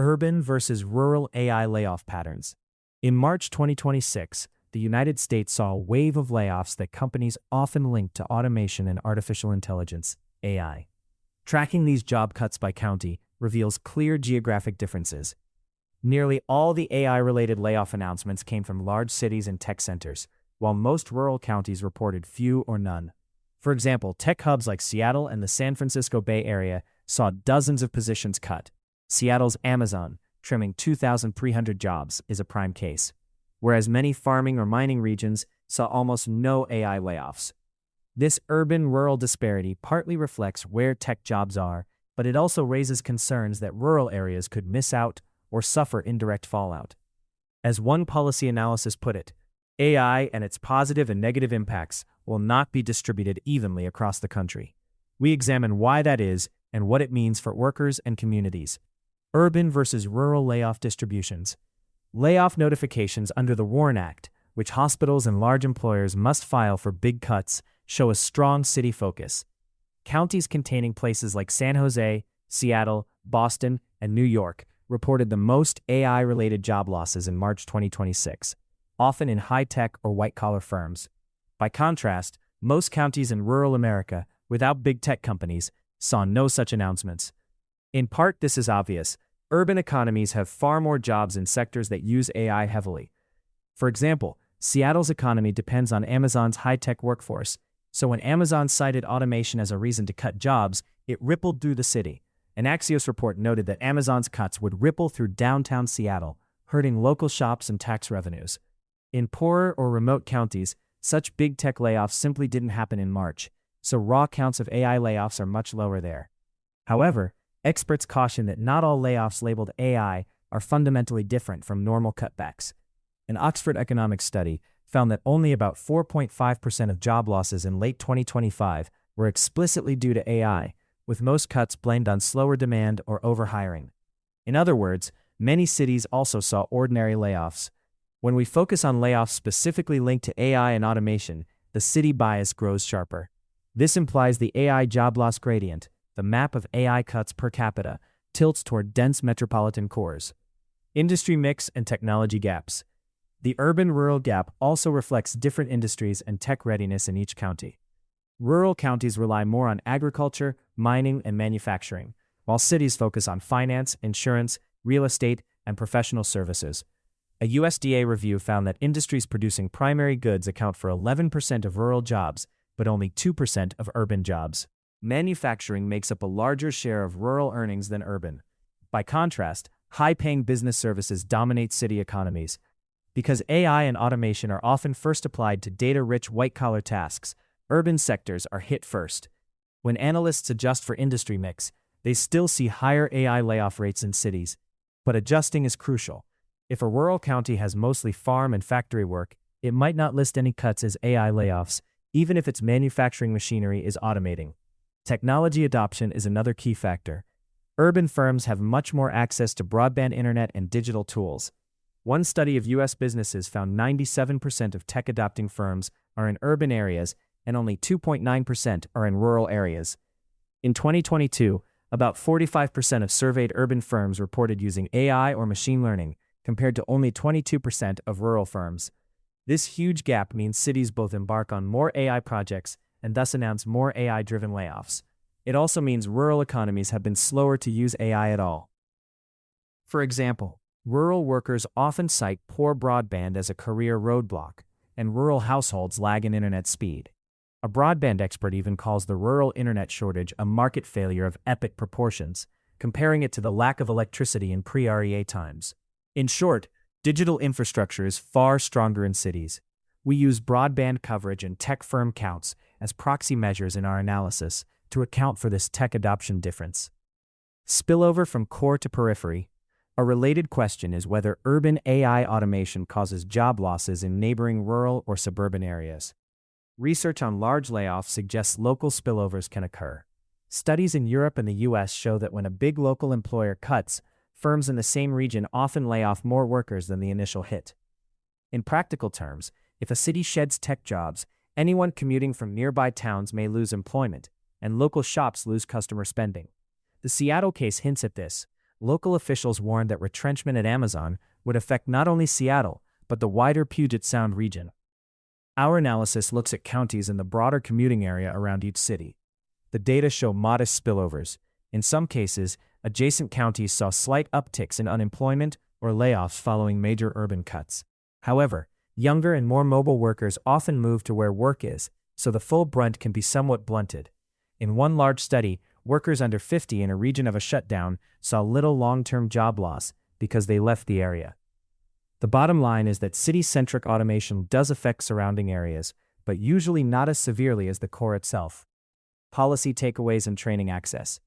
Urban versus rural AI layoff patterns. In March 2026, the United States saw a wave of layoffs that companies often link to automation and artificial intelligence, AI. Tracking these job cuts by county reveals clear geographic differences. Nearly all the AI-related layoff announcements came from large cities and tech centers, while most rural counties reported few or none. For example, tech hubs like Seattle and the San Francisco Bay Area saw dozens of positions cut. Seattle's Amazon, trimming 2,300 jobs, is a prime case, whereas many farming or mining regions saw almost no AI layoffs. This urban-rural disparity partly reflects where tech jobs are, but it also raises concerns that rural areas could miss out or suffer indirect fallout. As one policy analysis put it, AI and its positive and negative impacts will not be distributed evenly across the country. We examine why that is and what it means for workers and communities. Urban versus rural layoff distributions. Layoff notifications under the WARN Act, which hospitals and large employers must file for big cuts, show a strong city focus. Counties containing places like San Jose, Seattle, Boston, and New York reported the most AI-related job losses in March 2026, often in high-tech or white-collar firms. By contrast, most counties in rural America, without big tech companies, saw no such announcements. In part, this is obvious. Urban economies have far more jobs in sectors that use AI heavily. For example, Seattle's economy depends on Amazon's high-tech workforce, so when Amazon cited automation as a reason to cut jobs, it rippled through the city. An Axios report noted that Amazon's cuts would ripple through downtown Seattle, hurting local shops and tax revenues. In poorer or remote counties, such big tech layoffs simply didn't happen in March, so raw counts of AI layoffs are much lower there. However, experts caution that not all layoffs labeled AI are fundamentally different from normal cutbacks. An Oxford economics study found that only about 4.5% of job losses in late 2025 were explicitly due to AI, with most cuts blamed on slower demand or overhiring. In other words, many cities also saw ordinary layoffs. When we focus on layoffs specifically linked to AI and automation, the city bias grows sharper. This implies the AI job loss gradient, the map of AI cuts per capita, tilts toward dense metropolitan cores. Industry mix and technology gaps. The urban-rural gap also reflects different industries and tech readiness in each county. Rural counties rely more on agriculture, mining, and manufacturing, while cities focus on finance, insurance, real estate, and professional services. A USDA review found that industries producing primary goods account for 11% of rural jobs, but only 2% of urban jobs. Manufacturing makes up a larger share of rural earnings than urban. By contrast, high-paying business services dominate city economies. Because AI and automation are often first applied to data-rich white-collar tasks, urban sectors are hit first. When analysts adjust for industry mix, they still see higher AI layoff rates in cities. But adjusting is crucial. If a rural county has mostly farm and factory work, it might not list any cuts as AI layoffs, even if its manufacturing machinery is automating. Technology adoption is another key factor. Urban firms have much more access to broadband internet and digital tools. One study of U.S. businesses found 97% of tech-adopting firms are in urban areas and only 2.9% are in rural areas. In 2022, about 45% of surveyed urban firms reported using AI or machine learning, compared to only 22% of rural firms. This huge gap means cities both embark on more AI projects and thus announce more AI-driven layoffs. It also means rural economies have been slower to use AI at all. For example, rural workers often cite poor broadband as a career roadblock, and rural households lag in internet speed. A broadband expert even calls the rural internet shortage a market failure of epic proportions, comparing it to the lack of electricity in pre-REA times. In short, digital infrastructure is far stronger in cities. We use broadband coverage and tech firm counts as proxy measures in our analysis to account for this tech adoption difference. Spillover from core to periphery. A related question is whether urban AI automation causes job losses in neighboring rural or suburban areas. Research on large layoffs suggests local spillovers can occur. Studies in Europe and the US show that when a big local employer cuts, firms in the same region often lay off more workers than the initial hit. In practical terms, if a city sheds tech jobs, anyone commuting from nearby towns may lose employment, and local shops lose customer spending. The Seattle case hints at this. local officials warned that retrenchment at Amazon would affect not only Seattle, but the wider Puget Sound region. Our analysis looks at counties in the broader commuting area around each city. The data show modest spillovers. In some cases, adjacent counties saw slight upticks in unemployment or layoffs following major urban cuts. However, younger and more mobile workers often move to where work is, so the full brunt can be somewhat blunted. In one large study, workers under 50 in a region of a shutdown saw little long-term job loss because they left the area. The bottom line is that city-centric automation does affect surrounding areas, but usually not as severely as the core itself. Policy takeaways and training access.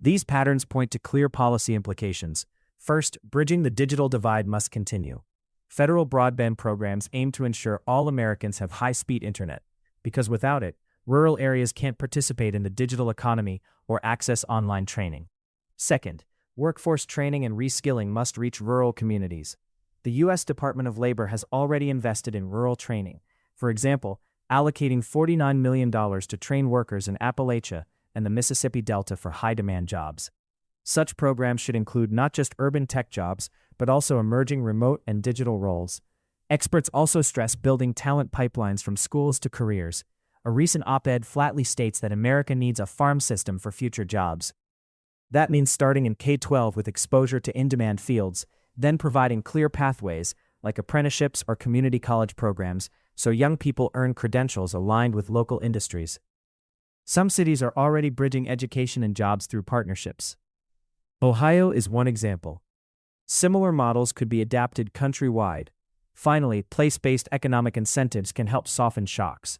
These patterns point to clear policy implications. First, bridging the digital divide must continue. Federal broadband programs aim to ensure all Americans have high-speed internet, because without it, rural areas can't participate in the digital economy or access online training. Second, workforce training and reskilling must reach rural communities. The U.S. Department of Labor has already invested in rural training, for example, allocating $49 million to train workers in Appalachia and the Mississippi Delta for high-demand jobs. Such programs should include not just urban tech jobs, but also emerging remote and digital roles. Experts also stress building talent pipelines from schools to careers. A recent op-ed flatly states that America needs a farm system for future jobs. That means starting in K-12 with exposure to in-demand fields, then providing clear pathways, like apprenticeships or community college programs, so young people earn credentials aligned with local industries. Some cities are already bridging education and jobs through partnerships. Ohio is one example. Similar models could be adapted countrywide. Finally, place-based economic incentives can help soften shocks.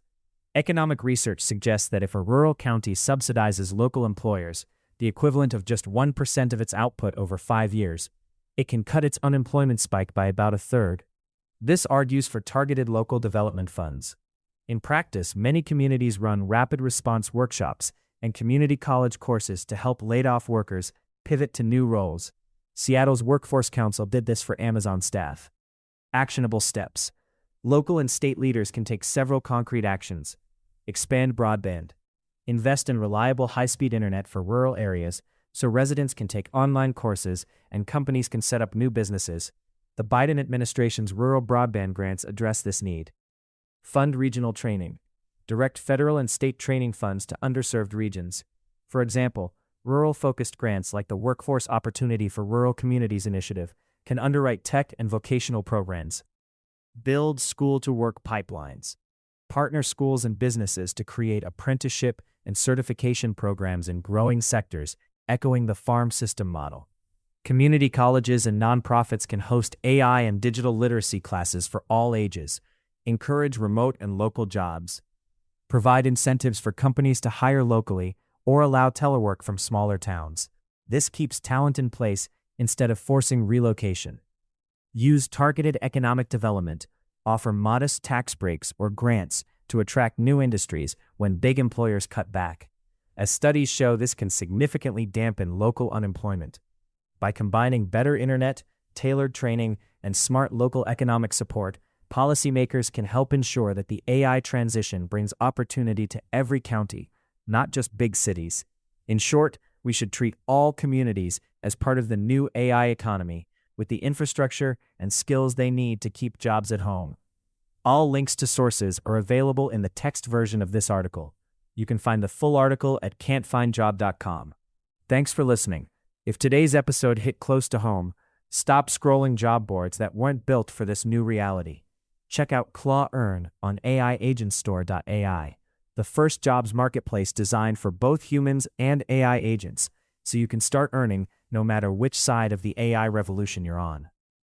Economic research suggests that if a rural county subsidizes local employers, the equivalent of just 1% of its output over 5 years, it can cut its unemployment spike by about a third. This argues for targeted local development funds. In practice, many communities run rapid response workshops and community college courses to help laid-off workers pivot to new roles. Seattle's Workforce Council did this for Amazon staff. Actionable steps. Local and state leaders can take several concrete actions. Expand broadband. Invest in reliable high-speed internet for rural areas so residents can take online courses and companies can set up new businesses. The Biden administration's rural broadband grants address this need. Fund regional training. Direct federal and state training funds to underserved regions. For example, rural-focused grants like the Workforce Opportunity for Rural Communities initiative can underwrite tech and vocational programs. Build school-to-work pipelines. Partner schools and businesses to create apprenticeship and certification programs in growing sectors, echoing the farm system model. Community colleges and nonprofits can host AI and digital literacy classes for all ages. Encourage remote and local jobs. Provide incentives for companies to hire locally or allow telework from smaller towns. This keeps talent in place instead of forcing relocation. Use targeted economic development. Offer modest tax breaks or grants to attract new industries when big employers cut back. As studies show, this can significantly dampen local unemployment. By combining better internet, tailored training, and smart local economic support, policymakers can help ensure that the AI transition brings opportunity to every county, not just big cities. In short, we should treat all communities as part of the new AI economy, with the infrastructure and skills they need to keep jobs at home. All links to sources are available in the text version of this article. You can find the full article at can'tfindjob.com. Thanks for listening. If today's episode hit close to home, stop scrolling job boards that weren't built for this new reality. Check out Claw Earn on AIAgentStore.ai, the first jobs marketplace designed for both humans and AI agents, so you can start earning no matter which side of the AI revolution you're on.